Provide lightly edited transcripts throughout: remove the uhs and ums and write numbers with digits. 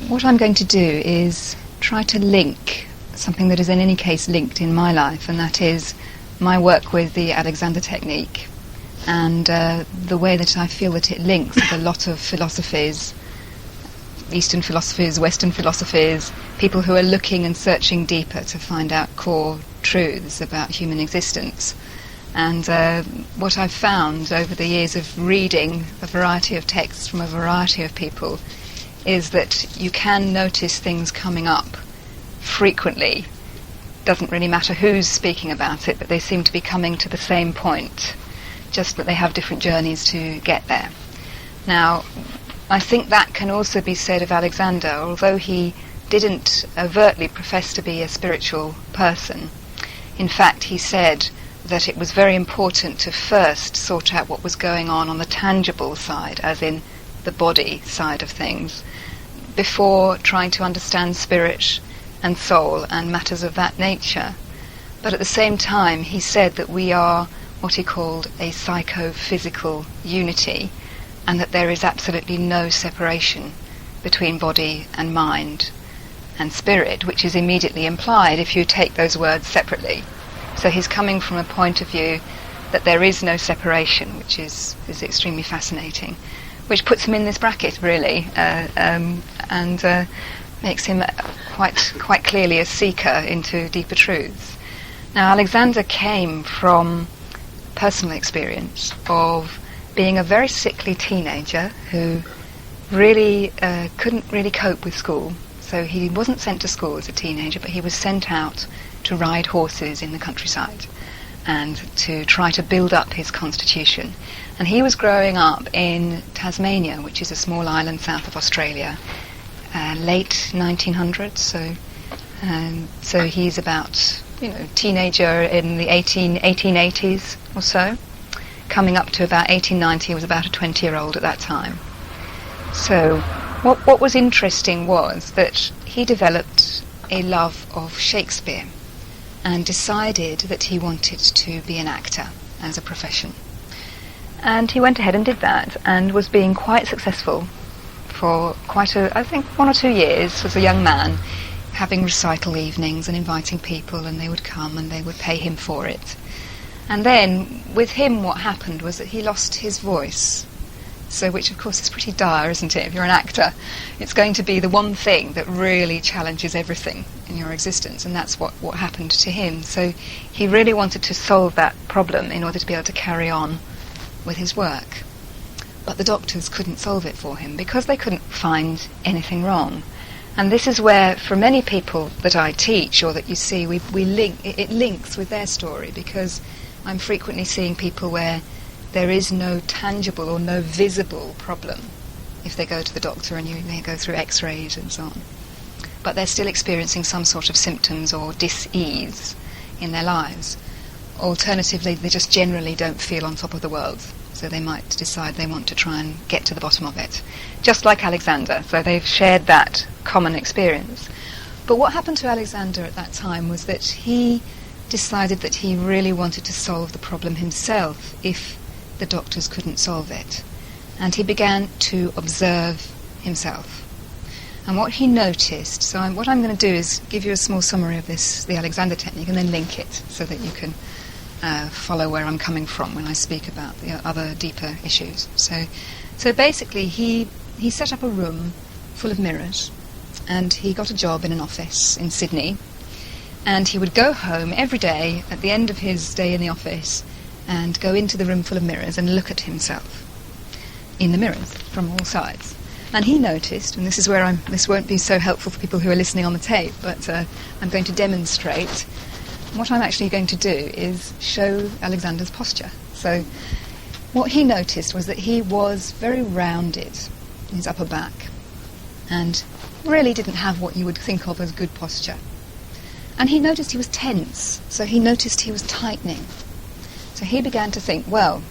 what I'm going to do is try to link something that is in any case linked in my life, and that is my work with the Alexander technique, and the way that I feel that it links with a lot of philosophies, Eastern philosophies, Western philosophies, people who are looking and searching deeper to find out core truths about human existence. And what I've found over the years of reading a variety of texts from a variety of people is that you can notice things coming up frequently. Doesn't really matter who's speaking about it, but they seem to be coming to the same point, just that they have different journeys to get there. Now, I think that can also be said of Alexander, although he didn't overtly profess to be a spiritual person. In fact, he said that it was very important to first sort out what was going on the tangible side, as in the body side of things, before trying to understand spirit and soul and matters of that nature. But at the same time, he said that we are what he called a psychophysical unity, and that there is absolutely no separation between body and mind and spirit, which is immediately implied if you take those words separately. So he's coming from a point of view that there is no separation, which is extremely fascinating, which puts him in this bracket, really, and makes him quite clearly a seeker into deeper truths. Now, Alexander came from personal experience of being a very sickly teenager who really couldn't really cope with school. So he wasn't sent to school as a teenager, but he was sent out to ride horses in the countryside and to try to build up his constitution. And he was growing up in Tasmania, which is a small island south of Australia, late 1900s. So he's about, teenager in the 1880s or so, coming up to about 1890. He was about a 20-year-old at that time. So what was interesting was that he developed a love of Shakespeare and decided that he wanted to be an actor as a profession. And he went ahead and did that, and was being quite successful for I think 1 or 2 years as a young man, having recital evenings and inviting people, and they would come and they would pay him for it. And then with him what happened was that he lost his voice. So, which of course is pretty dire, isn't it? If you're an actor, it's going to be the one thing that really challenges everything in your existence, and that's what happened to him. So he really wanted to solve that problem in order to be able to carry on with his work. But the doctors couldn't solve it for him because they couldn't find anything wrong. And this is where, for many people that I teach or that you see, it links with their story, because I'm frequently seeing people where there is no tangible or no visible problem if they go to the doctor and they go through x-rays and so on. But they're still experiencing some sort of symptoms or dis-ease in their lives. Alternatively, they just generally don't feel on top of the world, so they might decide they want to try and get to the bottom of it. Just like Alexander, so they've shared that common experience. But what happened to Alexander at that time was that he decided that he really wanted to solve the problem himself if the doctors couldn't solve it. And he began to observe himself. And what he noticed, what I'm going to do is give you a small summary of the Alexander technique, and then link it so that you can follow where I'm coming from when I speak about the other deeper issues. So basically he set up a room full of mirrors, and he got a job in an office in Sydney, and he would go home every day at the end of his day in the office and go into the room full of mirrors and look at himself in the mirrors from all sides. And he noticed, and this is where this won't be so helpful for people who are listening on the tape, but I'm going to demonstrate. What I'm actually going to do is show Alexander's posture. So what he noticed was that he was very rounded in his upper back and really didn't have what you would think of as good posture. And he noticed he was tense, so he noticed he was tightening. So he began to think, well,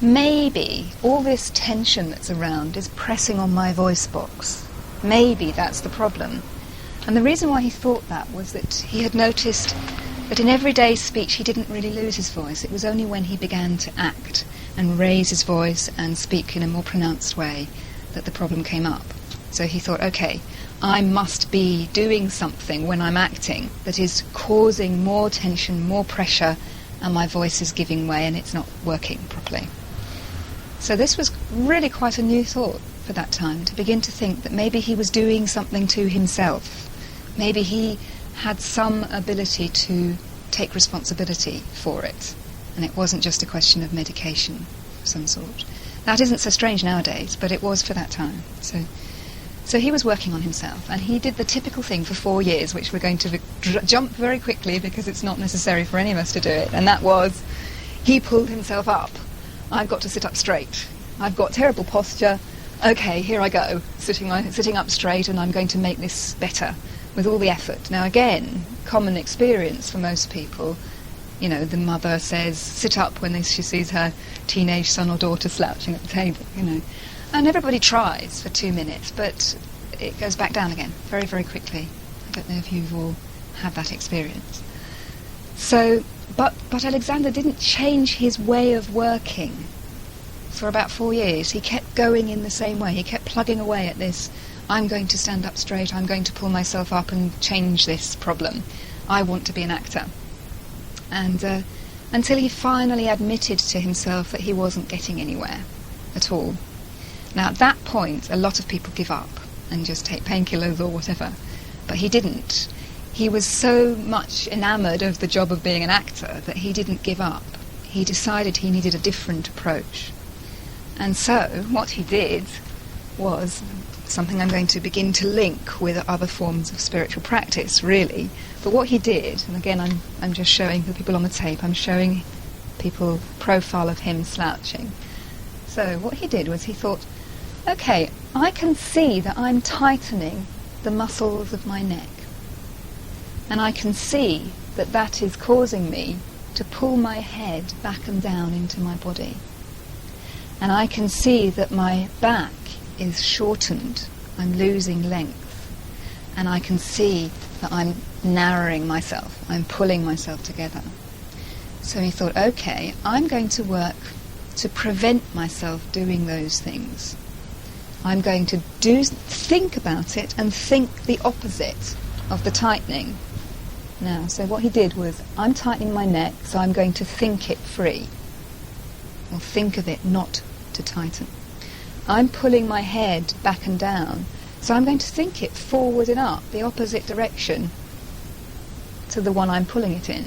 maybe all this tension that's around is pressing on my voice box. Maybe that's the problem. And the reason why he thought that was that he had noticed that in everyday speech he didn't really lose his voice. It was only when he began to act and raise his voice and speak in a more pronounced way that the problem came up. So he thought, okay, I must be doing something when I'm acting that is causing more tension, more pressure, and my voice is giving way and it's not working properly. So this was really quite a new thought for that time, to begin to think that maybe he was doing something to himself. Maybe he had some ability to take responsibility for it, and it wasn't just a question of medication of some sort. That isn't so strange nowadays, but it was for that time. So he was working on himself, and he did the typical thing for 4 years, which we're going to jump very quickly because it's not necessary for any of us to do it, and that was, he pulled himself up. I've got to sit up straight. I've got terrible posture. Okay, here I go, sitting up straight, and I'm going to make this better with all the effort. Now again, common experience for most people. You know, the mother says, sit up when she sees her teenage son or daughter slouching at the table, you know. And everybody tries for 2 minutes, but it goes back down again very, very quickly. I don't know if you've all had that experience. So, but Alexander didn't change his way of working for about 4 years. He kept going in the same way. He kept plugging away at this. I'm going to stand up straight. I'm going to pull myself up and change this problem. I want to be an actor. And until he finally admitted to himself that he wasn't getting anywhere at all. Now at that point, a lot of people give up and just take painkillers or whatever. But he didn't. He was so much enamoured of the job of being an actor that he didn't give up. He decided he needed a different approach. And so what he did was something I'm going to begin to link with other forms of spiritual practice, really. But what he did, and again I'm just showing the people on the tape, I'm showing people a profile of him slouching. So what he did was he thought, okay, I can see that I'm tightening the muscles of my neck. And I can see that that is causing me to pull my head back and down into my body. And I can see that my back is shortened. I'm losing length. And I can see that I'm narrowing myself. I'm pulling myself together. So he thought, okay, I'm going to work to prevent myself doing those things. I'm going to think about it and think the opposite of the tightening. Now, so what he did was, I'm tightening my neck, so I'm going to think it free. Or think of it not to tighten. I'm pulling my head back and down, so I'm going to think it forward and up, the opposite direction to the one I'm pulling it in.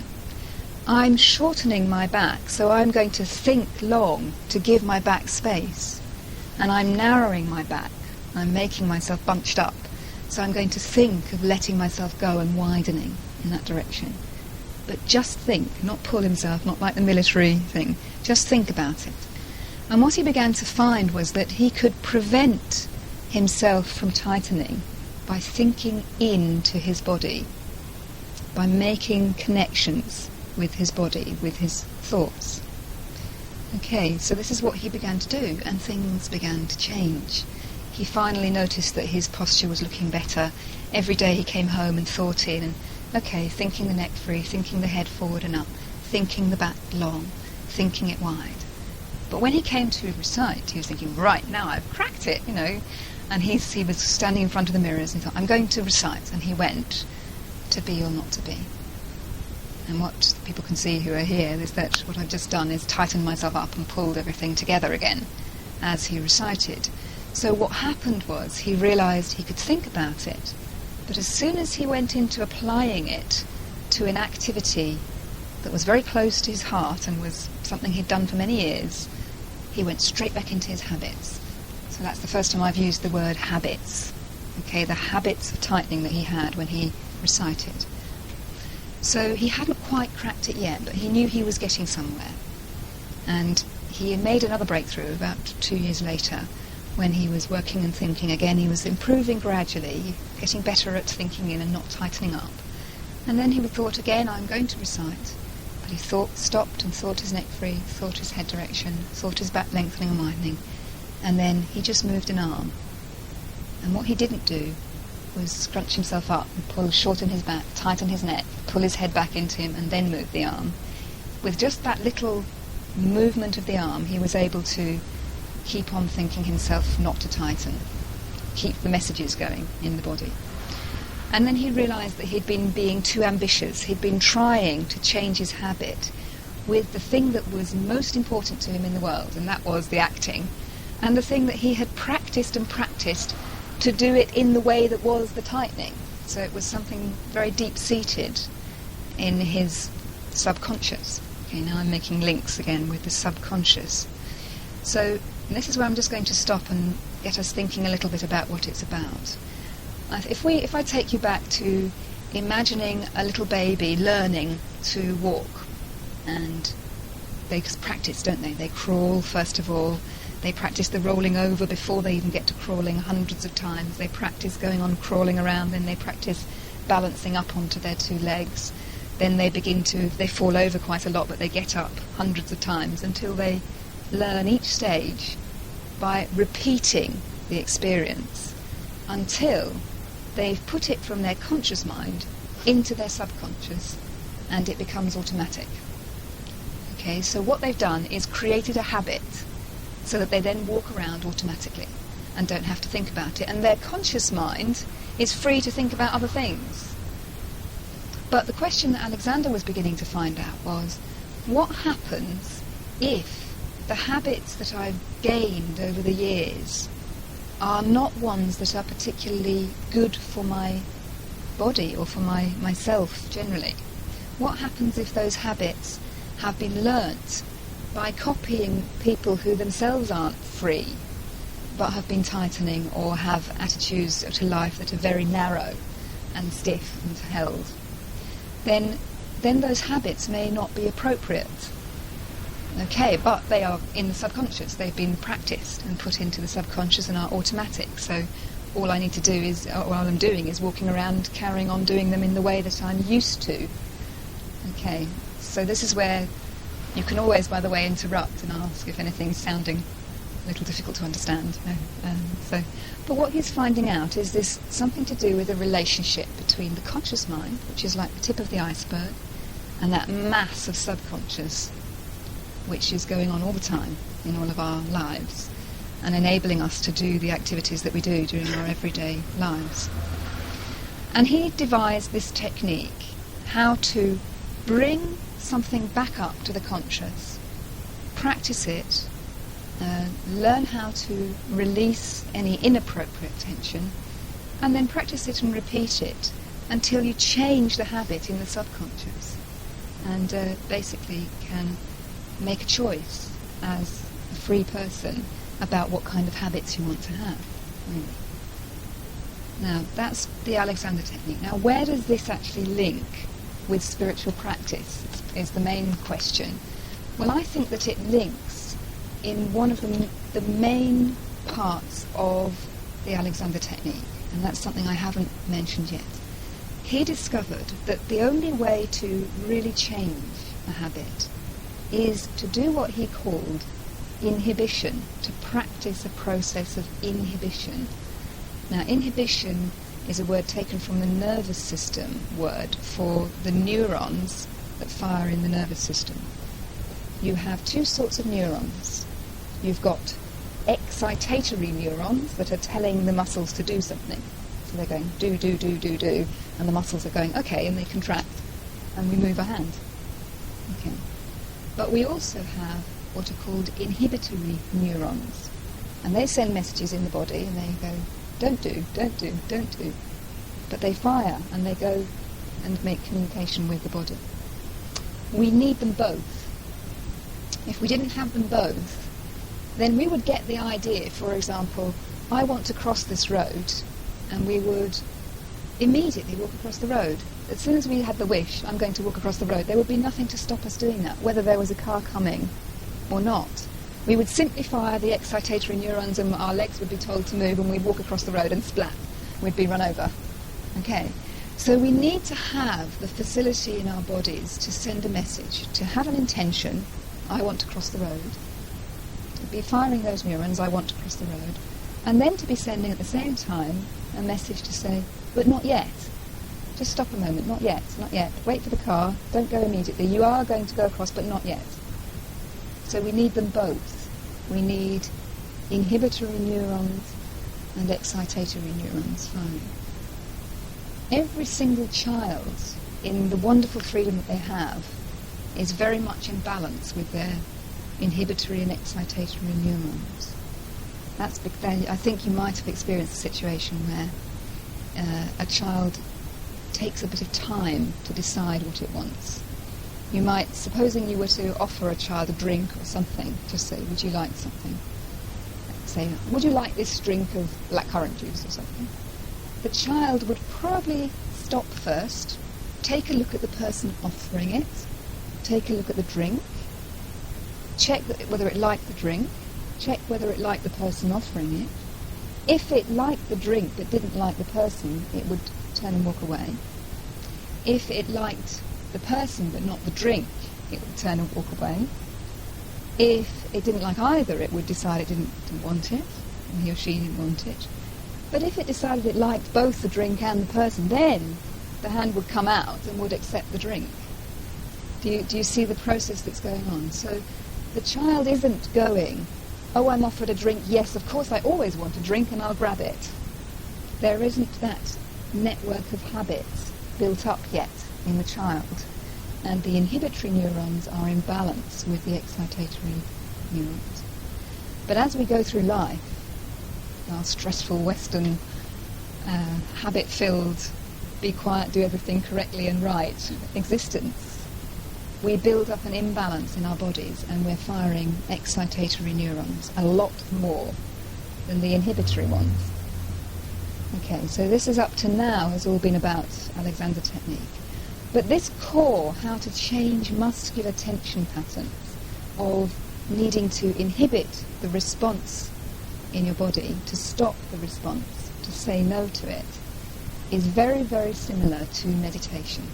I'm shortening my back, so I'm going to think long to give my back space. And I'm narrowing my back. I'm making myself bunched up. So I'm going to think of letting myself go and widening in that direction. But just think, not pull himself, not like the military thing. Just think about it. And what he began to find was that he could prevent himself from tightening by thinking into his body, by making connections with his body, with his thoughts. Okay, so this is what he began to do, and things began to change. He finally noticed that his posture was looking better. Every day he came home and thought in, and okay, thinking the neck free, thinking the head forward and up, thinking the back long, thinking it wide. But when he came to recite, he was thinking, right, now I've cracked it, you know. And he was standing in front of the mirrors and he thought, I'm going to recite. And he went, to be or not to be. And what people can see who are here is that what I've just done is tightened myself up and pulled everything together again as he recited. So what happened was he realized he could think about it, but as soon as he went into applying it to an activity that was very close to his heart and was something he'd done for many years, he went straight back into his habits. So that's the first time I've used the word habits. Okay, the habits of tightening that he had when he recited. So he hadn't quite cracked it yet, but he knew he was getting somewhere. And he made another breakthrough about 2 years later when he was working and thinking again. He was improving gradually, getting better at thinking in and not tightening up. And then he thought again, I'm going to recite. But he stopped and thought his neck free, thought his head direction, thought his back lengthening and widening. And then he just moved an arm. And what he didn't do was scrunch himself up and shorten his back, tighten his neck, pull his head back into him and then move the arm. With just that little movement of the arm, he was able to keep on thinking himself not to tighten. keep the messages going in the body. And then he realised that he'd been being too ambitious. He'd been trying to change his habit with the thing that was most important to him in the world, and that was the acting, and the thing that he had practiced and practiced to do it in the way that was the tightening. So it was something very deep-seated in his subconscious. Okay, now I'm making links again with the subconscious. So this is where I'm just going to stop and get us thinking a little bit about what it's about. If I take you back to imagining a little baby learning to walk, and they practice, don't they? They crawl first of all. They practice the rolling over before they even get to crawling hundreds of times. They practice going on crawling around, then they practice balancing up onto their two legs. Then they fall over quite a lot, but they get up hundreds of times until they learn each stage by repeating the experience until they've put it from their conscious mind into their subconscious and it becomes automatic. Okay, so what they've done is created a habit so that they then walk around automatically and don't have to think about it, and their conscious mind is free to think about other things. But the question that Alexander was beginning to find out was, what happens if the habits that I've gained over the years are not ones that are particularly good for my body or for myself generally? What happens if those habits have been learnt by copying people who themselves aren't free but have been tightening or have attitudes to life that are very narrow and stiff and held? Then those habits may not be appropriate. Okay, but they are in the subconscious. They've been practiced and put into the subconscious and are automatic. So all I need to do is, all I'm doing is walking around carrying on doing them in the way that I'm used to. Okay, so this is where you can always, by the way, interrupt and ask if anything's sounding a little difficult to understand. But what he's finding out is this something to do with a relationship between the conscious mind, which is like the tip of the iceberg, and that mass of subconscious, which is going on all the time in all of our lives and enabling us to do the activities that we do during our everyday lives. And he devised this technique, how to bring something back up to the conscious, practice it, learn how to release any inappropriate tension, and then practice it and repeat it until you change the habit in the subconscious and basically can make a choice as a free person about what kind of habits you want to have. Really. Now, that's the Alexander technique. Now, where does this actually link with spiritual practice is the main question. Well, I think that it links in one of the main parts of the Alexander technique, and that's something I haven't mentioned yet. He discovered that the only way to really change a habit is to do what he called inhibition, to practice a process of inhibition. Now, inhibition is a word taken from the nervous system word for the neurons that fire in the nervous system. You have two sorts of neurons. You've got excitatory neurons that are telling the muscles to do something. So they're going do, do, do, do, do, and the muscles are going okay, and they contract, and we move our hand. Okay. But we also have what are called inhibitory neurons, and they send messages in the body, and they go, don't do, don't do, don't do. But they fire, and they go and make communication with the body. We need them both. If we didn't have them both, then we would get the idea, for example, I want to cross this road, and we would immediately walk across the road. As soon as we had the wish, I'm going to walk across the road, there would be nothing to stop us doing that, whether there was a car coming or not. We would simply fire the excitatory neurons and our legs would be told to move, and we'd walk across the road and splat, we'd be run over. Okay, so we need to have the facility in our bodies to send a message, to have an intention, I want to cross the road, to be firing those neurons, I want to cross the road, and then to be sending at the same time a message to say, but not yet. Just stop a moment, not yet, not yet. Wait for the car, don't go immediately. You are going to go across, but not yet. So we need them both. We need inhibitory neurons and excitatory neurons firing. Every single child, in the wonderful freedom that they have, is very much in balance with their inhibitory and excitatory neurons. That's I think you might have experienced a situation where a child takes a bit of time to decide what it wants. You might, supposing you were to offer a child a drink or something, just say, would you like something? Say, would you like this drink of blackcurrant juice or something? The child would probably stop first, take a look at the person offering it, take a look at the drink, check whether it liked the drink, check whether it liked the person offering it. If it liked the drink but didn't like the person, it would turn and walk away. If it liked the person but not the drink, it would turn and walk away. If it didn't like either, it would decide it didn't want it, and he or she didn't want it. But if it decided it liked both the drink and the person, then the hand would come out and would accept the drink. Do you see the process that's going on? So the child isn't going, oh, I'm offered a drink, yes, of course I always want a drink and I'll grab it. There isn't that network of habits built up yet in the child, and the inhibitory neurons are in balance with the excitatory neurons. But as we go through life, our stressful Western, habit-filled, be quiet, do everything correctly and right existence, we build up an imbalance in our bodies and we're firing excitatory neurons a lot more than the inhibitory ones. Okay, so this is up to now has all been about Alexander technique. But this core, how to change muscular tension patterns of needing to inhibit the response in your body, to stop the response, to say no to it, is very, very similar to meditation.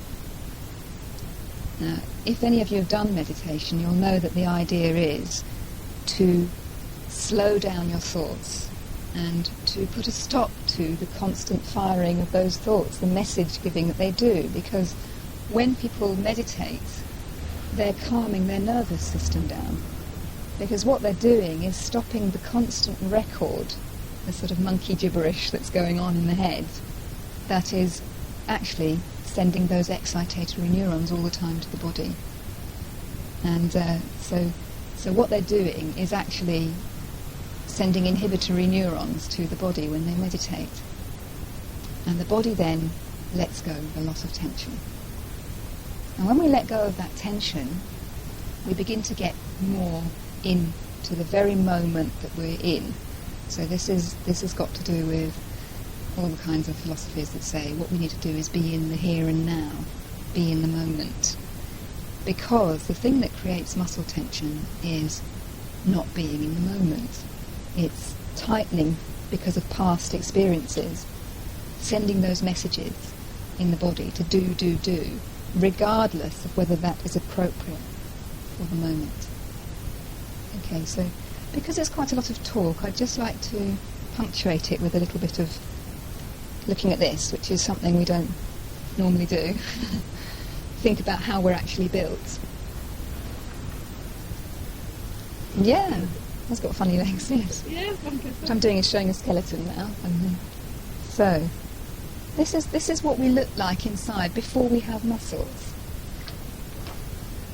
Now, if any of you have done meditation, you'll know that the idea is to slow down your thoughts and to put a stop to the constant firing of those thoughts, the message giving that they do, because when people meditate, they're calming their nervous system down, because what they're doing is stopping the constant record, the sort of monkey gibberish that's going on in the head, that is actually sending those excitatory neurons all the time to the body. And so what they're doing is actually sending inhibitory neurons to the body when they meditate. And the body then lets go of a lot of tension. And when we let go of that tension, we begin to get more into the very moment that we're in. So this has got to do with all the kinds of philosophies that say what we need to do is be in the here and now, be in the moment. Because the thing that creates muscle tension is not being in the moment. It's tightening because of past experiences, sending those messages in the body to do, regardless of whether that is appropriate for the moment. Okay, so because there's quite a lot of talk, I'd just like to punctuate it with a little bit of looking at this, which is something we don't normally do. Think about how we're actually built. Yeah, that's got funny legs, yes. Yeah, What I'm doing is showing a skeleton now. So, this is what we look like inside before we have muscles.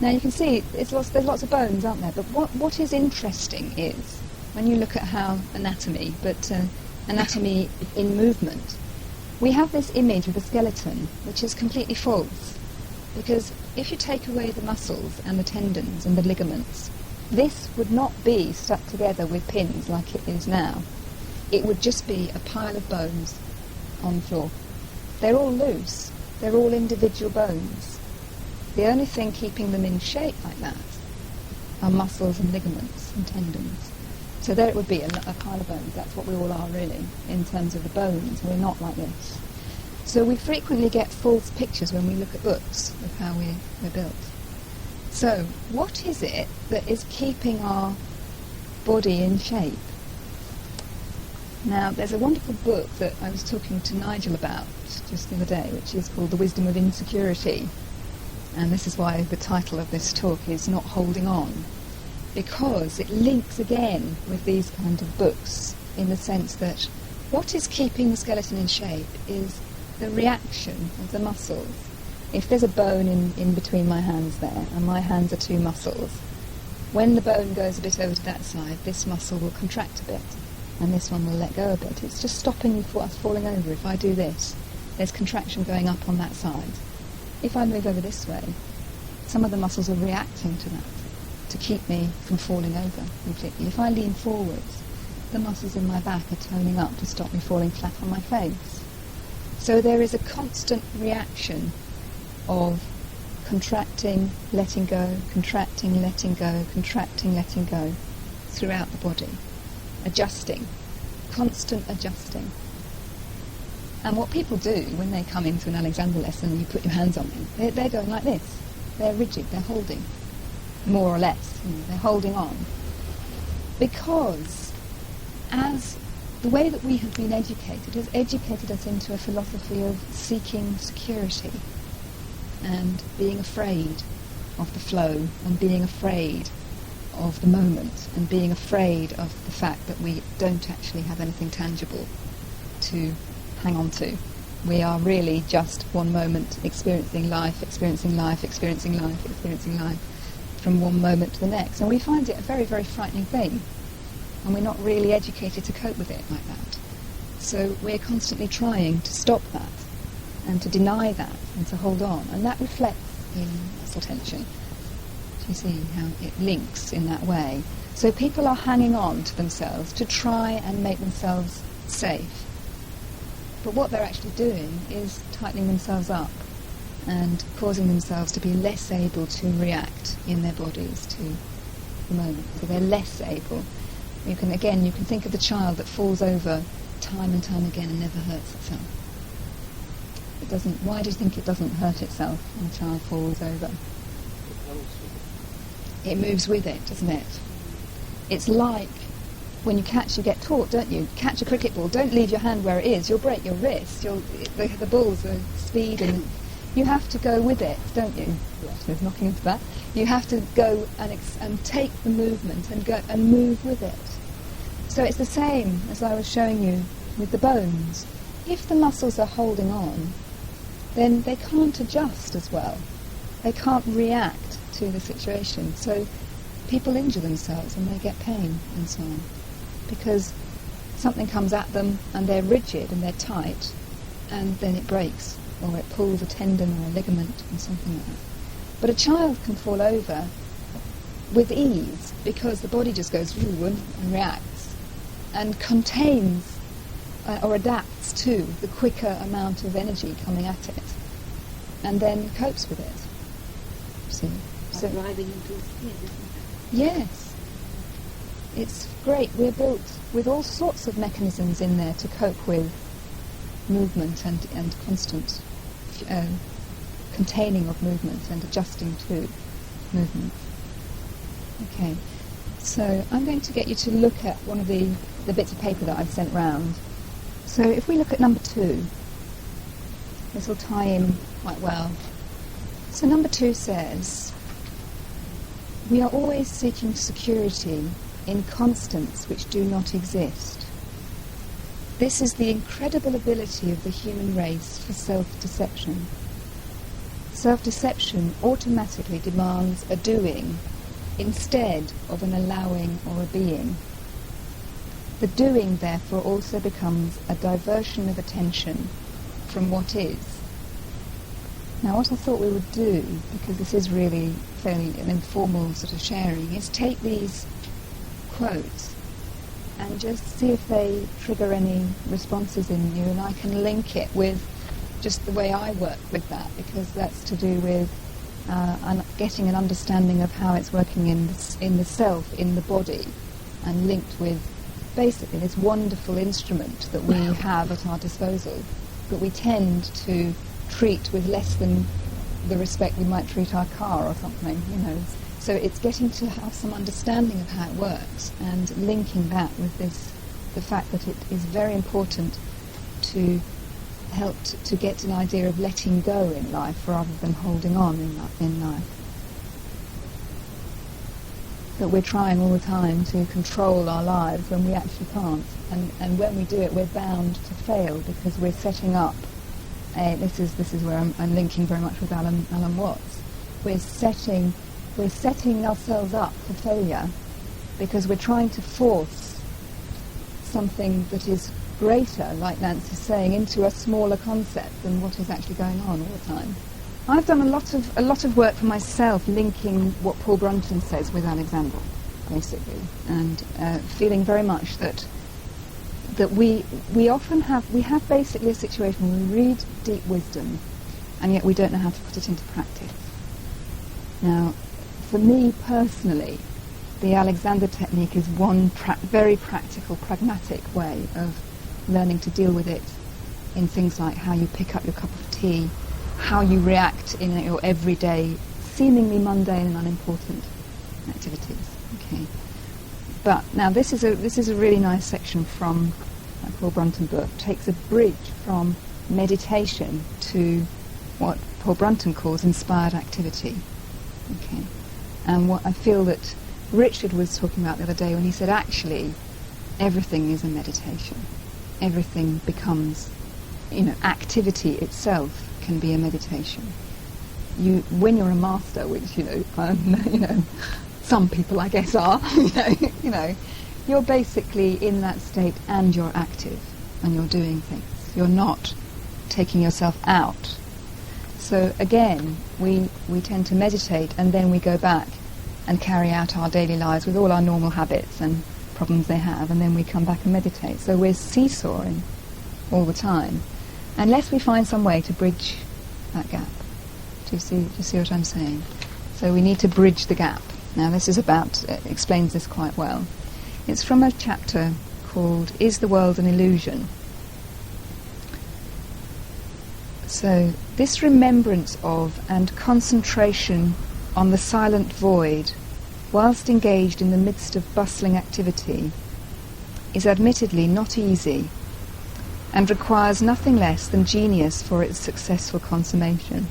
Now you can see there's lots of bones, aren't there? But what is interesting is when you look at how anatomy in movement, we have this image of a skeleton which is completely false, because if you take away the muscles and the tendons and the ligaments, this would not be stuck together with pins like it is now. It would just be a pile of bones on the floor. They're all loose. They're all individual bones. The only thing keeping them in shape like that are muscles and ligaments and tendons. So there it would be, a pile of bones. That's what we all are really, in terms of the bones. We're not like this. So we frequently get false pictures when we look at books of how we're built. So what is it that is keeping our body in shape? Now, there's a wonderful book that I was talking to Nigel about just the other day, which is called The Wisdom of Insecurity. And this is why the title of this talk is Not Holding On, because it links again with these kind of books in the sense that what is keeping the skeleton in shape is the reaction of the muscles. If there's a bone in between my hands there, and my hands are two muscles, when the bone goes a bit over to that side, this muscle will contract a bit, and this one will let go a bit. It's just stopping us falling over. If I do this, there's contraction going up on that side. If I move over this way, some of the muscles are reacting to that, to keep me from falling over completely. If I lean forwards, the muscles in my back are toning up to stop me falling flat on my face. So there is a constant reaction of contracting, letting go, contracting, letting go, contracting, letting go throughout the body. Adjusting, constant adjusting. And what people do when they come into an Alexander lesson and you put your hands on them, they're going like this. They're rigid, they're holding, more or less. They're holding on. Because as the way that we have been educated has educated us into a philosophy of seeking security and being afraid of the flow and being afraid of the moment and being afraid of the fact that we don't actually have anything tangible to hang on to. We are really just one moment experiencing life, experiencing life, experiencing life, experiencing life from one moment to the next. And we find it a very, very frightening thing. And we're not really educated to cope with it like that. So we're constantly trying to stop that and to deny that and to hold on. And that reflects in muscle tension. Do you see how it links in that way? So people are hanging on to themselves to try and make themselves safe. But what they're actually doing is tightening themselves up and causing themselves to be less able to react in their bodies to the moment. So they're less able. You can think of the child that falls over time and time again and never hurts itself. It doesn't. Why do you think it doesn't hurt itself when a child falls over? It moves with it, doesn't it? It's like when you get taught, don't you? Catch a cricket ball, don't leave your hand where it is, you'll break your wrist. The balls are speed and you have to go with it, don't you? There's knocking into that. You have to go and take the movement and go and move with it. So it's the same as I was showing you with the bones. If the muscles are holding on, then they can't adjust as well. They can't react to the situation. So people injure themselves and they get pain and so on. Because something comes at them and they're rigid and they're tight, and then it breaks, or it pulls a tendon or a ligament and something like that. But a child can fall over with ease because the body just goes and reacts and contains or adapts to the quicker amount of energy coming at it and then copes with it. See? So driving into a spin, isn't it? Yes. It's great. We're built with all sorts of mechanisms in there to cope with movement and constant containing of movement and adjusting to movement. Okay, so I'm going to get you to look at one of the bits of paper that I've sent round. So if we look at number 2, this will tie in quite well. So number 2 says, we are always seeking security in constants which do not exist. This is the incredible ability of the human race for self-deception. Self-deception automatically demands a doing instead of an allowing or a being. The doing, therefore, also becomes a diversion of attention from what is. Now, what I thought we would do, because this is really fairly an informal sort of sharing, is take these quotes and just see if they trigger any responses in you, and I can link it with just the way I work with that, because that's to do with getting an understanding of how it's working in the self, in the body, and linked with basically this wonderful instrument that we have at our disposal, that we tend to treat with less than the respect we might treat our car or something, you know. So it's getting to have some understanding of how it works and linking that with the fact that it is very important to help to get an idea of letting go in life rather than holding on in life. that we're trying all the time to control our lives when we actually can't. And when we do it, we're bound to fail because we're setting up. This is where I'm linking very much with Alan Watts. We're setting ourselves up for failure because we're trying to force something that is greater, like Nancy's saying, into a smaller concept than what is actually going on all the time. I've done a lot of work for myself linking what Paul Brunton says with Alexander, basically, and feeling very much that we often have basically a situation where we read deep wisdom and yet we don't know how to put it into practice. Now, for me personally, the Alexander technique is one very practical, pragmatic way of learning to deal with it in things like how you pick up your cup of tea, how you react in your everyday, seemingly mundane and unimportant activities. Okay, but now this is a really nice section from Paul Brunton book. Takes a bridge from meditation to what Paul Brunton calls inspired activity. Okay, and what I feel that Richard was talking about the other day when he said actually everything is a meditation. Everything becomes, activity itself can be a meditation. When you're a master, which some people I guess are, you're basically in that state and you're active and you're doing things. You're not taking yourself out. So again, we tend to meditate and then we go back and carry out our daily lives with all our normal habits and problems they have, and then we come back and meditate. So we're seesawing all the time, unless we find some way to bridge that gap. Do you see what I'm saying? So we need to bridge the gap. Now this is explains this quite well. It's from a chapter called Is the World an Illusion? So this remembrance of and concentration on the silent void whilst engaged in the midst of bustling activity is admittedly not easy and requires nothing less than genius for its successful consummation.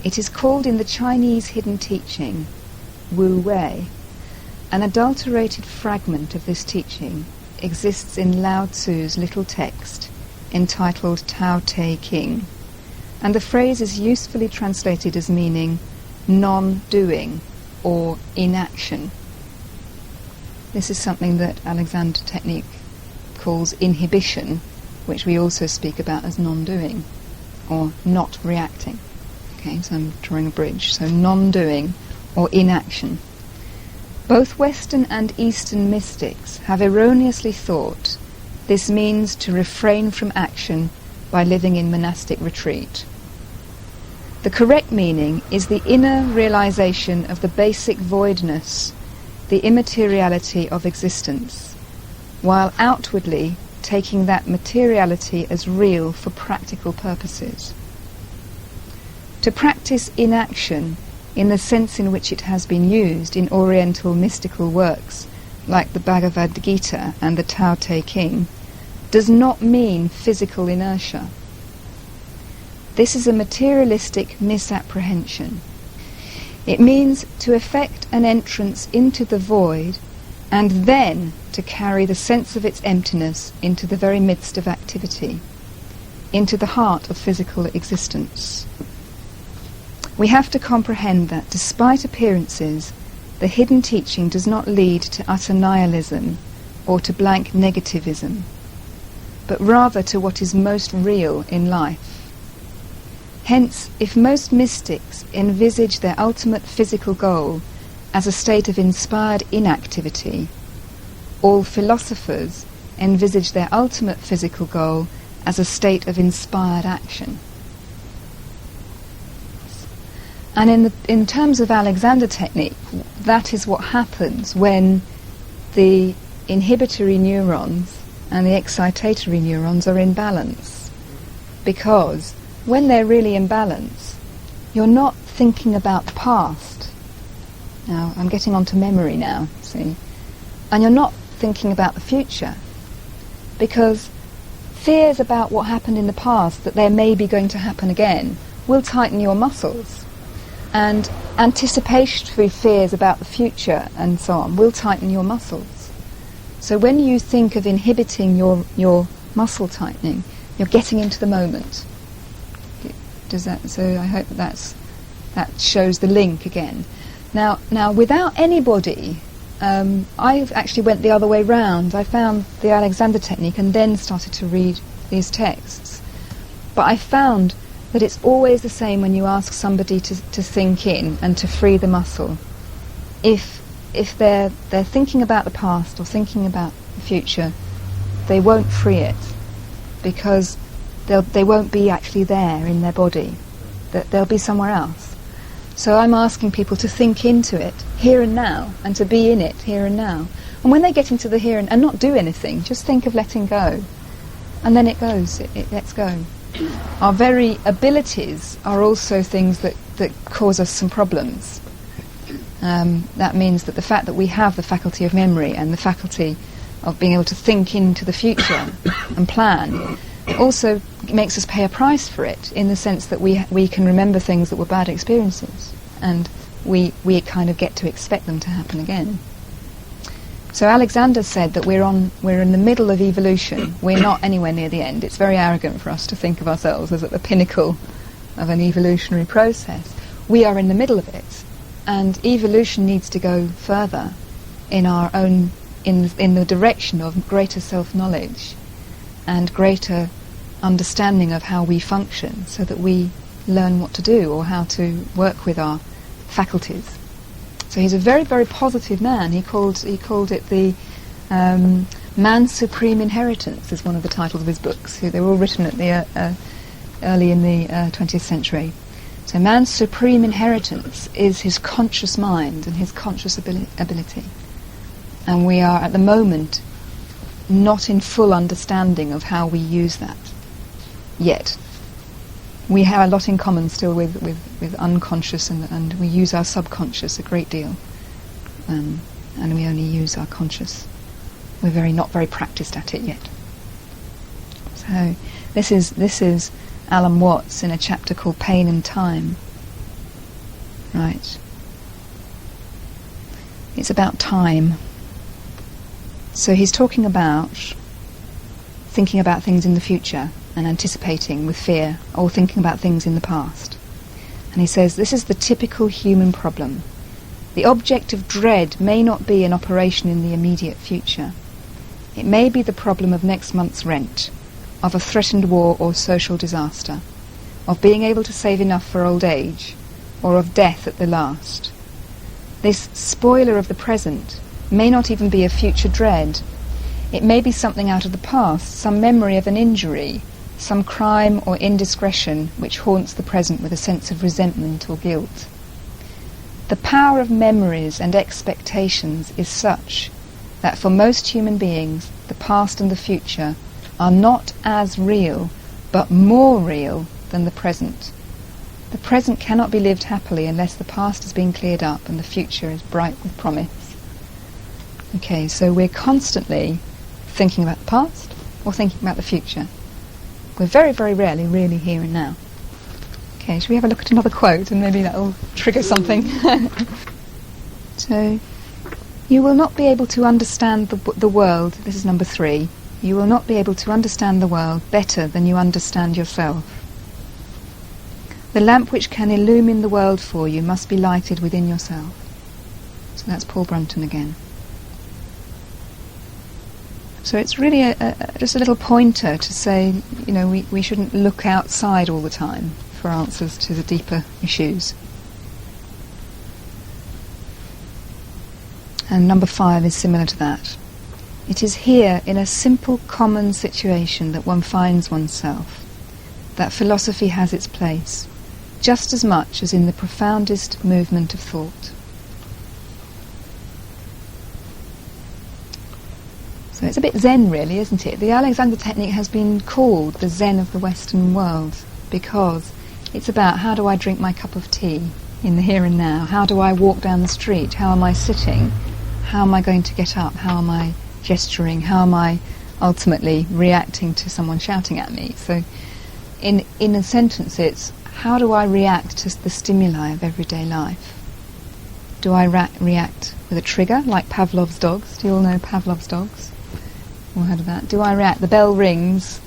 It is called in the Chinese hidden teaching Wu Wei. An adulterated fragment of this teaching exists in Lao Tzu's little text entitled Tao Te King, and the phrase is usefully translated as meaning non-doing or inaction. This is something that Alexander technique calls inhibition, which we also speak about as non-doing or not reacting. Okay, so I'm drawing a bridge. So non-doing or inaction. Both Western and Eastern mystics have erroneously thought this means to refrain from action by living in monastic retreat. The correct meaning is the inner realization of the basic voidness, the immateriality of existence, while outwardly taking that materiality as real for practical purposes. To practice inaction in the sense in which it has been used in Oriental mystical works like the Bhagavad Gita and the Tao Te King does not mean physical inertia. This is a materialistic misapprehension. It means to effect an entrance into the void and then to carry the sense of its emptiness into the very midst of activity, into the heart of physical existence. We have to comprehend that despite appearances, the hidden teaching does not lead to utter nihilism or to blank negativism, but rather to what is most real in life. Hence, if most mystics envisage their ultimate physical goal as a state of inspired inactivity, all philosophers envisage their ultimate physical goal as a state of inspired action. And in terms of Alexander technique, that is what happens when the inhibitory neurons and the excitatory neurons are in balance. Because when they're really in balance, you're not thinking about the past. Now, I'm getting onto memory now, see? And you're not thinking about the future. Because fears about what happened in the past, that there may be going to happen again, will tighten your muscles. And anticipatory fears about the future and so on will tighten your muscles. So when you think of inhibiting your muscle tightening, you're getting into the moment. Does that? So I hope that shows the link again. Now without anybody, I actually went the other way round. I found the Alexander technique and then started to read these texts. But I found that it's always the same when you ask somebody to think in and to free the muscle. If they're thinking about the past or thinking about the future, they won't free it because they won't be actually there in their body. They'll be somewhere else. So I'm asking people to think into it here and now and to be in it here and now. And when they get into the here and not do anything, just think of letting go. And then it goes, it lets go. Our very abilities are also things that cause us some problems. That means that the fact that we have the faculty of memory and the faculty of being able to think into the future and plan also makes us pay a price for it, in the sense that we can remember things that were bad experiences and we kind of get to expect them to happen again. So Alexander said that we're in the middle of evolution. We're not anywhere near the end. It's very arrogant for us to think of ourselves as at the pinnacle of an evolutionary process. We are in the middle of it, and evolution needs to go further in our own in the direction of greater self-knowledge and greater understanding of how we function, so that we learn what to do or how to work with our faculties. So he's a very, very positive man. He called it the Man's Supreme Inheritance is one of the titles of his books. They were all written at the early in the 20th century. So man's supreme inheritance is his conscious mind and his conscious ability. And we are at the moment not in full understanding of how we use that yet. We have a lot in common still with unconscious, and we use our subconscious a great deal, and we only use our conscious. We're not very practiced at it yet. So this is Alan Watts in a chapter called Pain and Time. Right. It's about time. So he's talking about thinking about things in the future and anticipating with fear, or thinking about things in the past. And he says, this is the typical human problem. The object of dread may not be an operation in the immediate future. It may be the problem of next month's rent, of a threatened war or social disaster, of being able to save enough for old age, or of death at the last. This spoiler of the present may not even be a future dread. It may be something out of the past, some memory of an injury, some crime or indiscretion which haunts the present with a sense of resentment or guilt. The power of memories and expectations is such that for most human beings, the past and the future are not as real, but more real than the present. The present cannot be lived happily unless the past has been cleared up and the future is bright with promise. Okay, so we're constantly thinking about the past or thinking about the future. We're very, very rarely really here and now. Okay, shall we have a look at another quote, and maybe that will trigger something? So, you will not be able to understand the world, this is number 3, you will not be able to understand the world better than you understand yourself. The lamp which can illumine the world for you must be lighted within yourself. So that's Paul Brunton again. So it's really just a little pointer to say, we shouldn't look outside all the time for answers to the deeper issues. And number 5 is similar to that. It is here, in a simple, common situation, that one finds oneself, that philosophy has its place, just as much as in the profoundest movement of thought. So it's a bit Zen, really, isn't it? The Alexander technique has been called the Zen of the Western world because it's about, how do I drink my cup of tea in the here and now? How do I walk down the street? How am I sitting? How am I going to get up? How am I gesturing? How am I ultimately reacting to someone shouting at me? So in a sentence, it's how do I react to the stimuli of everyday life? Do I react with a trigger, like Pavlov's dogs? Do you all know Pavlov's dogs? Or heard of that? Do I react? The bell rings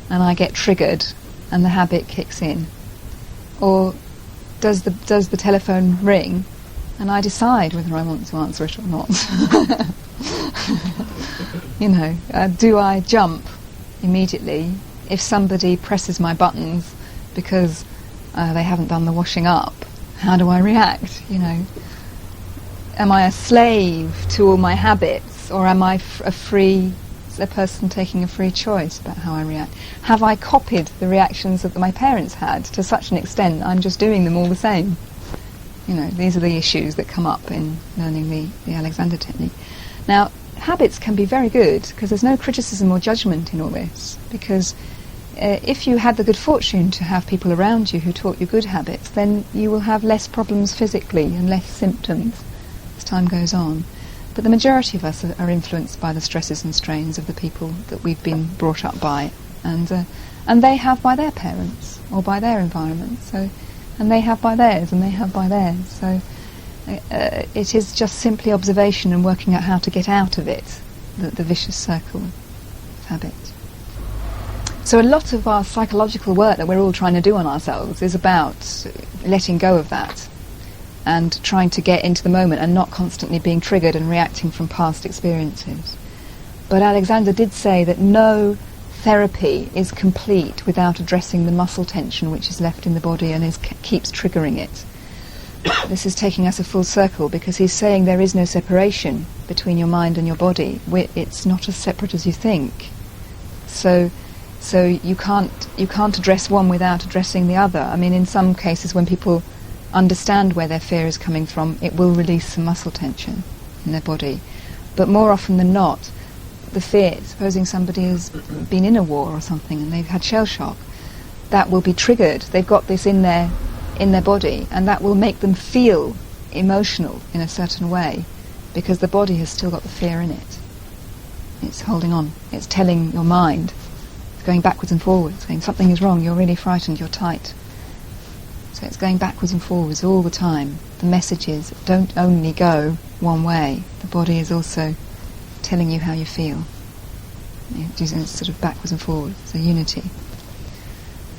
and I get triggered and the habit kicks in. Or does the telephone ring and I decide whether I want to answer it or not? Do I jump immediately if somebody presses my buttons because they haven't done the washing up? How do I react? Am I a slave to all my habits, or am I a person taking a free choice about how I react? Have I copied the reactions that my parents had to such an extent I'm just doing them all the same? These are the issues that come up in learning the Alexander technique. Now, habits can be very good because there's no criticism or judgment in all this, because if you had the good fortune to have people around you who taught you good habits, then you will have less problems physically and less symptoms as time goes on. But the majority of us are influenced by the stresses and strains of the people that we've been brought up by, and they have by their parents or by their environment. And they have by theirs, and they have by theirs. So it is just simply observation and working out how to get out of it, the vicious circle of habit. So a lot of our psychological work that we're all trying to do on ourselves is about letting go of that and trying to get into the moment and not constantly being triggered and reacting from past experiences. But Alexander did say that no therapy is complete without addressing the muscle tension which is left in the body and keeps triggering it. This is taking us a full circle, because he's saying there is no separation between your mind and your body. It's not as separate as you think. So you can't address one without addressing the other. I mean, in some cases when people understand where their fear is coming from, it will release some muscle tension in their body. But more often than not, the fear, supposing somebody has been in a war or something and they've had shell shock, that will be triggered. They've got this in their body, and that will make them feel emotional in a certain way, because the body has still got the fear in it. It's holding on. It's telling your mind, it's going backwards and forwards, saying something is wrong, you're really frightened, you're tight. So it's going backwards and forwards all the time. The messages don't only go one way. The body is also telling you how you feel. It's sort of backwards and forwards. It's a unity.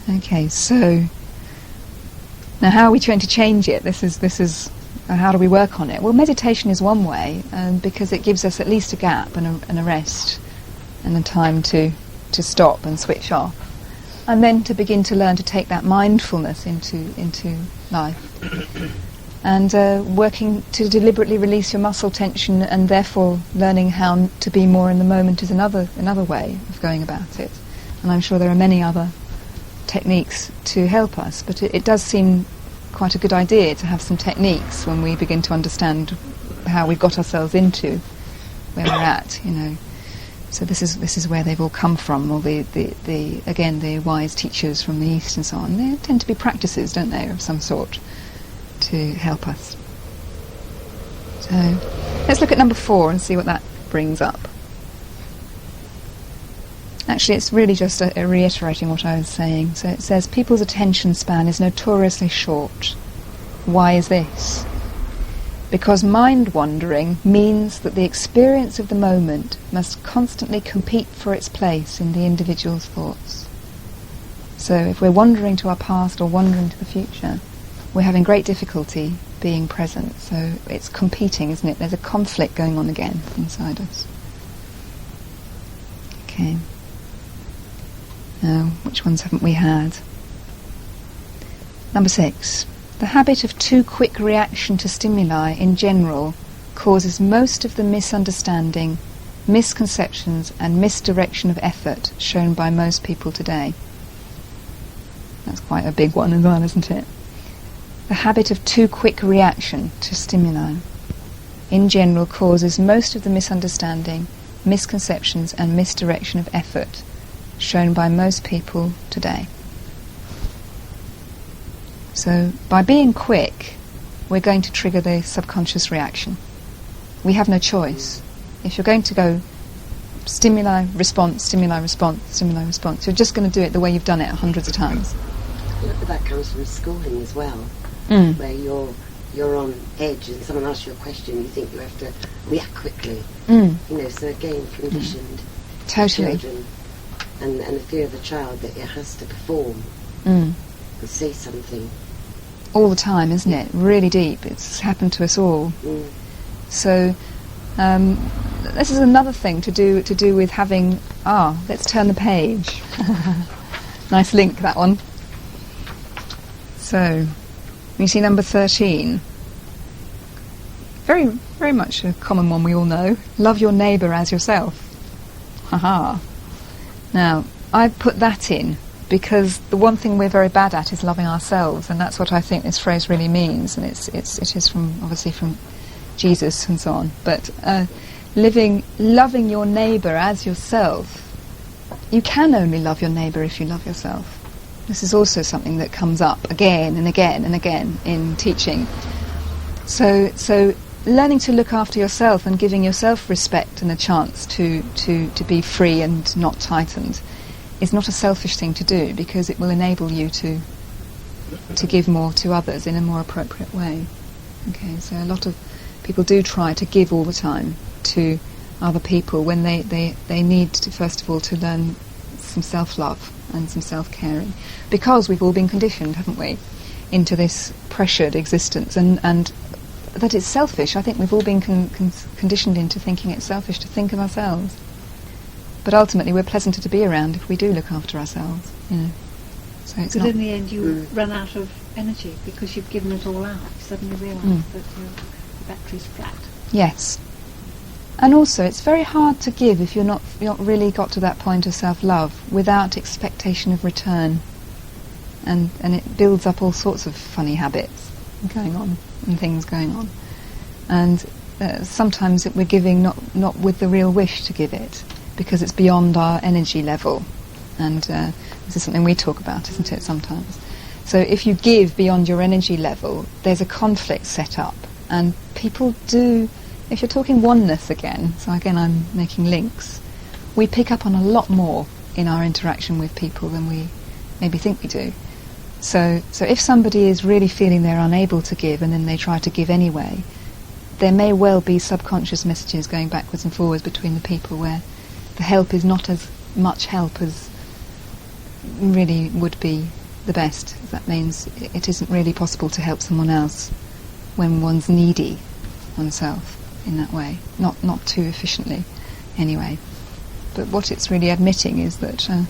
Okay, so now how are we trying to change it? This is how do we work on it? Well, meditation is one way, because it gives us at least a gap and a rest and a time to stop and switch off, and then to begin to learn to take that mindfulness into life. And working to deliberately release your muscle tension, and therefore learning how to be more in the moment is another way of going about it. And I'm sure there are many other techniques to help us, but it does seem quite a good idea to have some techniques when we begin to understand how we've got ourselves into where we're at, So this is where they've all come from, all the wise teachers from the East and so on. They tend to be practices, don't they, of some sort, to help us. So let's look at number 4 and see what that brings up. Actually, it's really just reiterating what I was saying. So it says, people's attention span is notoriously short. Why is this? Because mind wandering means that the experience of the moment must constantly compete for its place in the individual's thoughts. So if we're wandering to our past or wandering to the future, we're having great difficulty being present. So it's competing, isn't it? There's a conflict going on again inside us. Okay. Now, which ones haven't we had? Number 6. The habit of too quick reaction to stimuli in general causes most of the misunderstanding, misconceptions and misdirection of effort shown by most people today. That's quite a big one as well, isn't it? The habit of too quick reaction to stimuli in general causes most of the misunderstanding, misconceptions and misdirection of effort shown by most people today. So by being quick, we're going to trigger the subconscious reaction. We have no choice. If you're going to go stimuli, response, stimuli, response, stimuli, response, you're just going to do it the way you've done it hundreds of times. that comes from schooling as well, where you're on edge and someone asks you a question, you think you have to react quickly. You know, so again, conditioned Totally. children, and the fear of the child that it has to perform and say something. All the time, isn't it? Really deep. It's happened to us all. So this is another thing to do with having. Let's turn the page. Nice link, that one. So you see number 13. Very, very much a common one we all know. Love your neighbour as yourself. Haha. Now, I put that in because the one thing we're very bad at is loving ourselves, and that's what I think this phrase really means, and it is obviously from Jesus and so on. But loving your neighbour as yourself, you can only love your neighbour if you love yourself. This is also something that comes up again and again and again in teaching. So learning to look after yourself and giving yourself respect and a chance to be free and not tightened is not a selfish thing to do, because it will enable you to give more to others in a more appropriate way. Okay, so a lot of people do try to give all the time to other people when they need to, first of all, to learn some self-love and some self-caring, because we've all been conditioned, haven't we, into this pressured existence, and that it's selfish. I think we've all been conditioned into thinking it's selfish to think of ourselves. But ultimately we're pleasanter to be around if we do look after ourselves, you know. So it's but in the end you run out of energy because you've given it all out. You suddenly realise that your battery's flat. Yes. And also it's very hard to give if you're not really got to that point of self-love without expectation of return. And it builds up all sorts of funny habits going on and things going on. And sometimes we're giving not with the real wish to give it, because it's beyond our energy level. And this is something we talk about, isn't it, sometimes? So if you give beyond your energy level, there's a conflict set up. And people do, if you're talking oneness again, so again I'm making links, we pick up on a lot more in our interaction with people than we maybe think we do. So if somebody is really feeling they're unable to give and then they try to give anyway, there may well be subconscious messages going backwards and forwards between the people where the help is not as much help as really would be the best. That means it isn't really possible to help someone else when one's needy oneself in that way, not too efficiently anyway. But what it's really admitting is that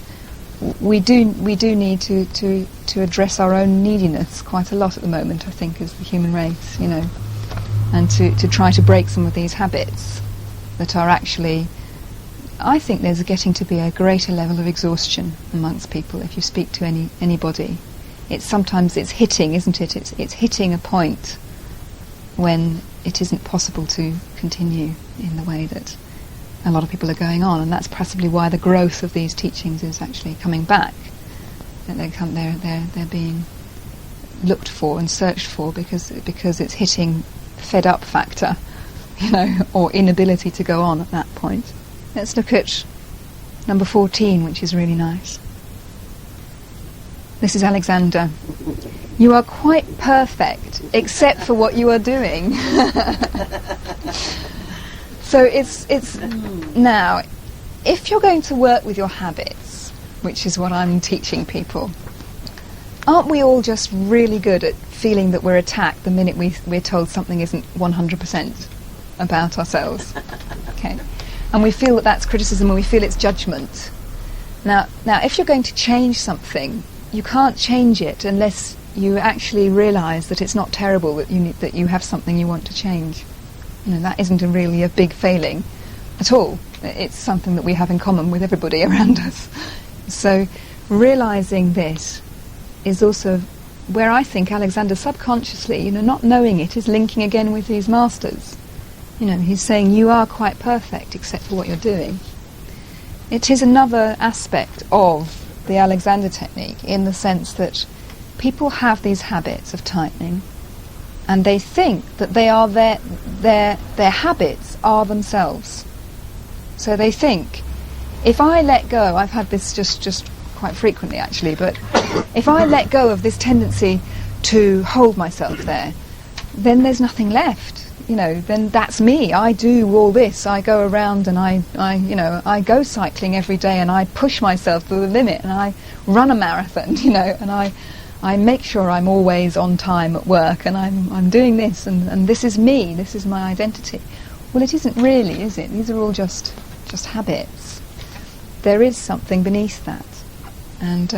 we do need to address our own neediness quite a lot at the moment, I think, as the human race, you know, and to try to break some of these habits that are actually, I think there's getting to be a greater level of exhaustion amongst people. If you speak to anybody, it's hitting, isn't it? It's hitting a point when it isn't possible to continue in the way that a lot of people are going on, and that's possibly why the growth of these teachings is actually coming back. That they're being looked for and searched for because it's hitting fed up factor, you know, or inability to go on at that point. Let's look at number 14, which is really nice. This is Alexander. You are quite perfect, except for what you are doing. So it's now, if you're going to work with your habits, which is what I'm teaching people, aren't we all just really good at feeling that we're attacked the minute we're told something isn't 100% about ourselves? Okay. And we feel that that's criticism, and we feel it's judgment. Now, if you're going to change something, you can't change it unless you actually realise that it's not terrible that you have something you want to change. You know, that isn't really a big failing at all. It's something that we have in common with everybody around us. So realising this is also where I think Alexander subconsciously, you know, not knowing it, is linking again with these masters. You know, he's saying you are quite perfect except for what you're doing. It is another aspect of the Alexander technique, in the sense that people have these habits of tightening, and they think that they are their habits are themselves. So they think, if I let go, I've had this just quite frequently actually, but if I let go of this tendency to hold myself there, then there's nothing left. Then that's me. I do all this. I go around and I go cycling every day, and I push myself to the limit, and I run a marathon, and I make sure I'm always on time at work, and I'm doing this, and this is me. This is my identity. Well, it isn't really, is it? These are all just habits. There is something beneath that, and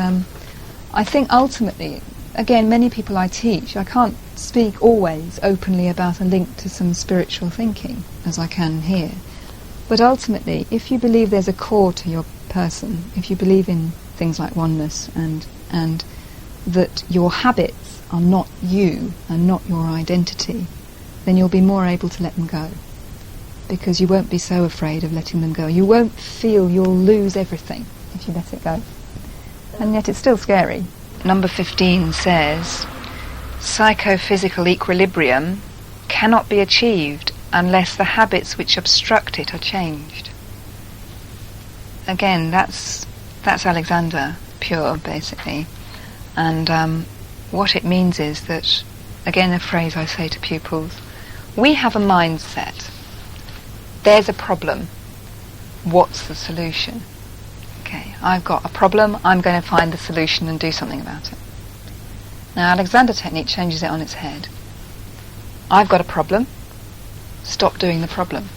I think ultimately, again, many people I teach, I can't speak always openly about a link to some spiritual thinking, as I can here. But ultimately, if you believe there's a core to your person, if you believe in things like oneness and that your habits are not you and not your identity, then you'll be more able to let them go. Because you won't be so afraid of letting them go. You won't feel you'll lose everything if you let it go. And yet it's still scary. Number 15 says, psychophysical equilibrium cannot be achieved unless the habits which obstruct it are changed. Again, that's Alexander pure, basically. And what it means is that, again, a phrase I say to pupils, we have a mindset. There's a problem. What's the solution? Okay, I've got a problem, I'm going to find the solution and do something about it. Now, Alexander technique changes it on its head. I've got a problem, stop doing the problem.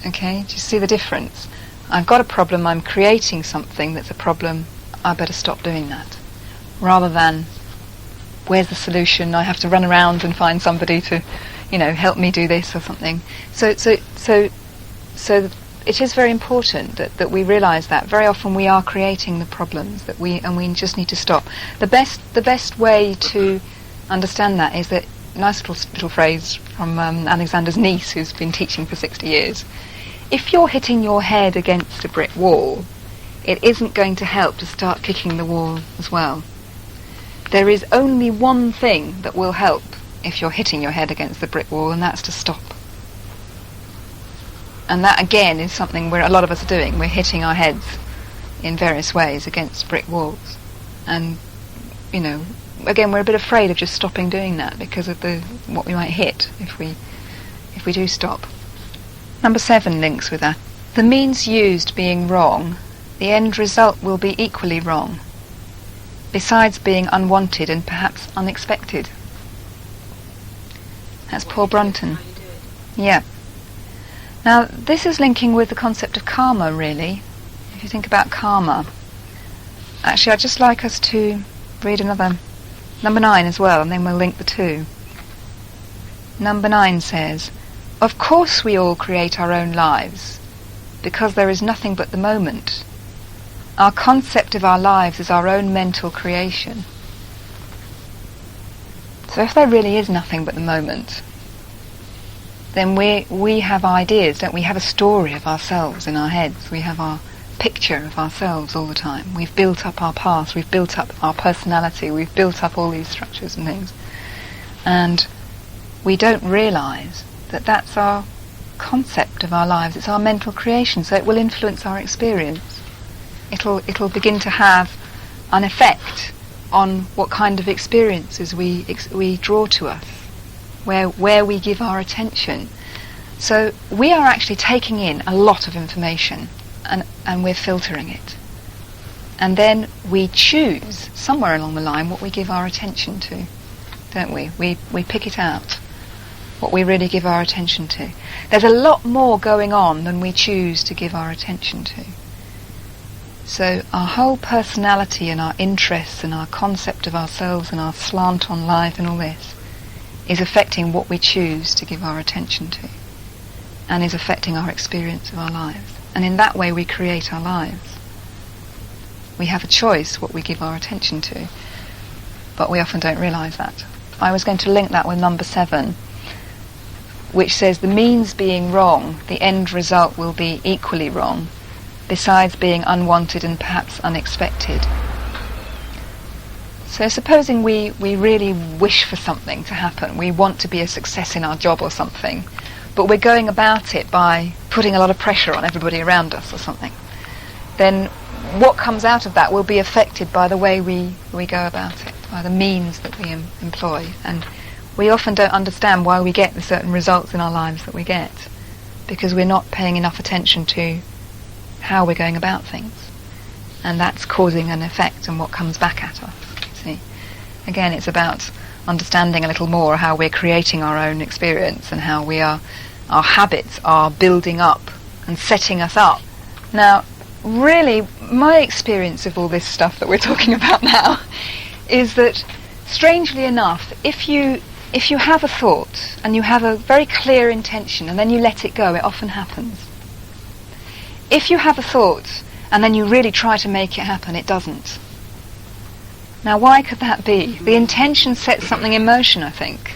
Okay, do you see the difference? I've got a problem, I'm creating something that's a problem, I better stop doing that. Rather than, where's the solution, I have to run around and find somebody to, help me do this or something. So it is very important that we realise that very often we are creating the problems and we just need to stop. The best way to understand that is that nice little phrase from Alexander's niece, who's been teaching for 60 years. If you're hitting your head against a brick wall, it isn't going to help to start kicking the wall as well. There is only one thing that will help if you're hitting your head against the brick wall, and that's to stop. And that, again, is something where a lot of us are doing. We're hitting our heads in various ways against brick walls. And, again, we're a bit afraid of just stopping doing that because of what we might hit if we do stop. Number 7 links with that. The means used being wrong, the end result will be equally wrong, besides being unwanted and perhaps unexpected. That's Paul Brunton. Yeah. Now, this is linking with the concept of karma, really. If you think about karma. Actually, I'd just like us to read another, number 9 as well, and then we'll link the two. Number 9 says, of course we all create our own lives, because there is nothing but the moment. Our concept of our lives is our own mental creation. So if there really is nothing but the moment, then we have ideas, don't we? We have a story of ourselves in our heads. We have our picture of ourselves all the time. We've built up our past, we've built up our personality, we've built up all these structures and things. And we don't realise that that's our concept of our lives. It's our mental creation, so it will influence our experience. It'll begin to have an effect on what kind of experiences we draw to us, where we give our attention. So we are actually taking in a lot of information and we're filtering it. And then we choose somewhere along the line what we give our attention to, don't we? We pick it out, what we really give our attention to. There's a lot more going on than we choose to give our attention to. So our whole personality and our interests and our concept of ourselves and our slant on life and all this is affecting what we choose to give our attention to, and is affecting our experience of our lives. And in that way we create our lives. We have a choice what we give our attention to, but we often don't realise that. I was going to link that with number 7, which says the means being wrong, the end result will be equally wrong, besides being unwanted and perhaps unexpected. So supposing we really wish for something to happen, we want to be a success in our job or something, but we're going about it by putting a lot of pressure on everybody around us or something. then what comes out of that will be affected by the way we go about it, by the means that we employ. And we often don't understand why we get the certain results in our lives that we get, because we're not paying enough attention to how we're going about things. And that's causing an effect on what comes back at us. See? Again, it's about understanding a little more how we're creating our own experience and how our habits are building up and setting us up. Now, really, my experience of all this stuff that we're talking about now is that, strangely enough, if you have a thought and you have a very clear intention and then you let it go, it often happens. If you have a thought and then you really try to make it happen, it doesn't. Now, why could that be? The intention sets something in motion, I think.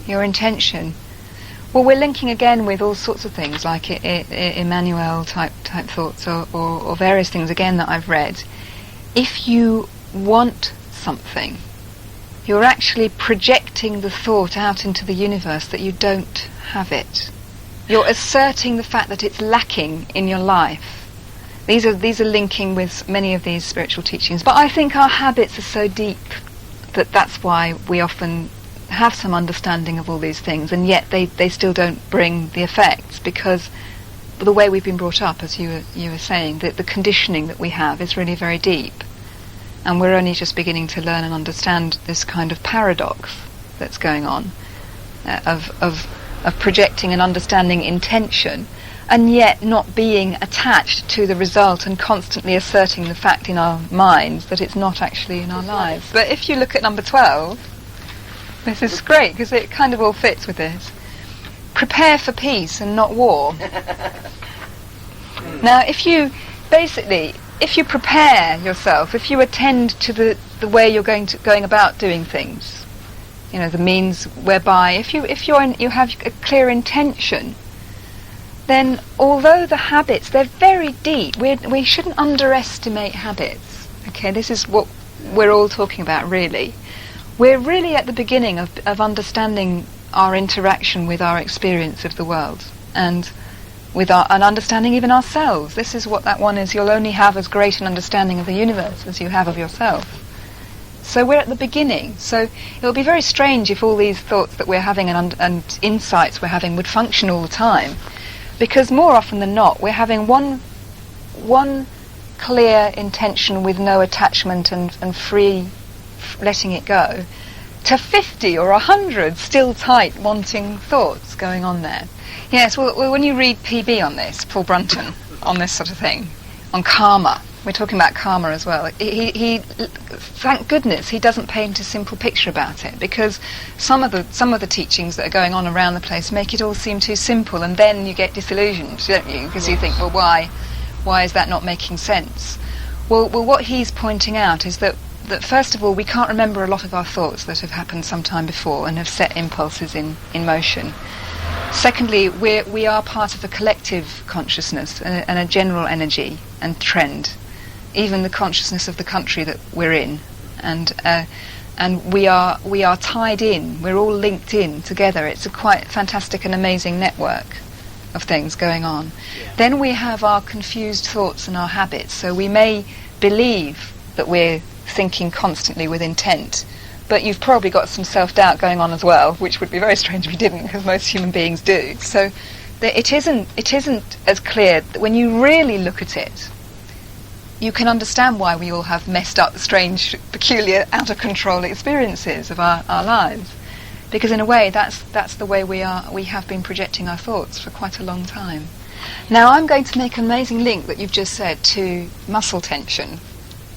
Your intention. Well, we're linking again with all sorts of things, like Emmanuel type thoughts or various things, again, that I've read. If you want something, you're actually projecting the thought out into the universe that you don't have it. You're asserting the fact that it's lacking in your life. These are linking with many of these spiritual teachings. But I think our habits are so deep that that's why we often have some understanding of all these things, and yet they still don't bring the effects, because the way we've been brought up, as you were saying, that the conditioning that we have is really very deep, and we're only just beginning to learn and understand this kind of paradox that's going on of projecting and understanding intention, and yet not being attached to the result and constantly asserting the fact in our minds that it's not actually in our lives. But if you look at number 12, this is great, because it kind of all fits with this. Prepare for peace and not war. Now, if you prepare yourself, if you attend to the way you're going about doing things, the means whereby, if you have a clear intention, then although the habits, they're very deep, we shouldn't underestimate habits. Okay, this is what we're all talking about, really. We're really at the beginning of understanding our interaction with our experience of the world, and with an understanding even ourselves. This is what that one is. You'll only have as great an understanding of the universe as you have of yourself. So we're at the beginning. So it would be very strange if all these thoughts that we're having and insights we're having would function all the time, because more often than not we're having one clear intention with no attachment and free letting it go, to 50 or 100 still tight wanting thoughts going on there. Yes, well, when you read PB on this, Paul Brunton, on this sort of thing, on karma, we're talking about karma as well, he thank goodness he doesn't paint a simple picture about it, because some of the teachings that are going on around the place make it all seem too simple, and then you get disillusioned, don't you, because you think, well, why is that not making sense? Well, what he's pointing out is that first of all, we can't remember a lot of our thoughts that have happened some time before and have set impulses in motion. Secondly, we are part of a collective consciousness and a general energy and trend, even the consciousness of the country that we're in, and we are tied in. We're all linked in together. It's a quite fantastic and amazing network of things going on. Yeah. Then we have our confused thoughts and our habits. So we may believe that we're thinking constantly with intent, but you've probably got some self-doubt going on as well, which would be very strange if you didn't, because most human beings do. So it isn't as clear. When you really look at it, you can understand why we all have messed up, strange, peculiar, out of control experiences of our lives, because in a way that's the way we have been projecting our thoughts for quite a long time. Now I'm going to make an amazing link that you've just said to muscle tension.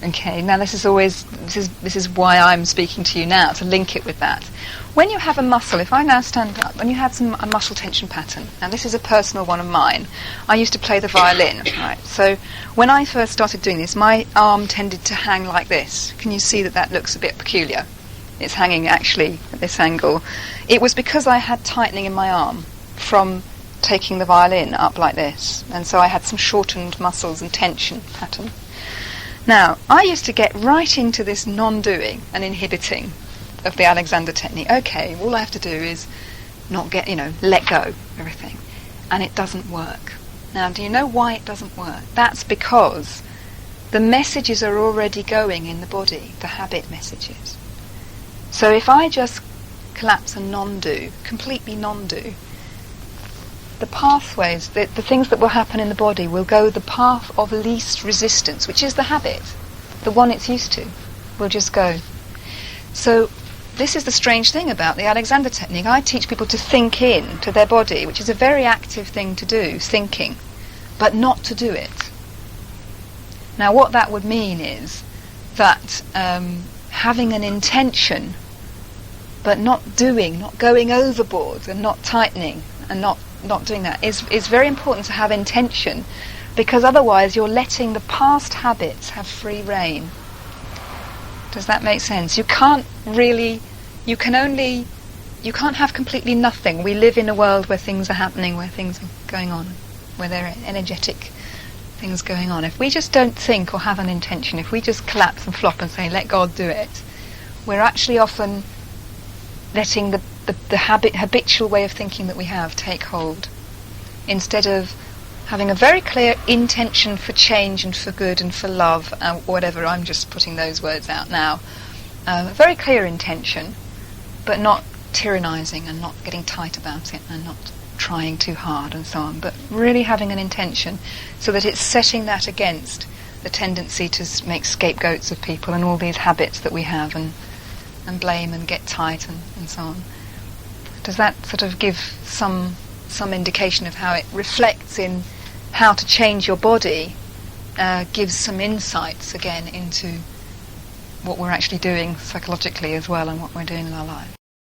Okay, now this is why I'm speaking to you now, to link it with that. When you have a muscle, if I now stand up, and you have a muscle tension pattern, now this is a personal one of mine. I used to play the violin, right? So when I first started doing this, my arm tended to hang like this. Can you see that looks a bit peculiar? It's hanging actually at this angle. It was because I had tightening in my arm from taking the violin up like this, and so I had some shortened muscles and tension pattern. Now, I used to get right into this non-doing and inhibiting of the Alexander technique. Okay, all I have to do is not let go of everything. And it doesn't work. Now, do you know why it doesn't work? That's because the messages are already going in the body, the habit messages. So if I just collapse and non-do, completely non-do, the pathways, the things that will happen in the body will go the path of least resistance, which is the habit, the one it's used to, will just go. So this is the strange thing about the Alexander technique. I teach people to think in to their body, which is a very active thing to do, thinking, but not to do it. Now what that would mean is that having an intention, but not doing, not going overboard and not tightening and not doing that is very important to have intention, because otherwise you're letting the past habits have free rein. Does that make sense? You can't have completely nothing. We live in a world where things are happening, where things are going on, where there are energetic things going on. If we just don't think or have an intention, if we just collapse and flop and say, let God do it, we're actually often letting the habitual way of thinking that we have take hold, instead of having a very clear intention for change and for good and for love, whatever. I'm just putting those words out now. A very clear intention, but not tyrannizing and not getting tight about it and not trying too hard and so on, but really having an intention so that it's setting that against the tendency to make scapegoats of people and all these habits that we have and blame and get tight and so on. Does that sort of give some indication of how it reflects in how to change your body, gives some insights again into what we're actually doing psychologically as well and what we're doing in our lives?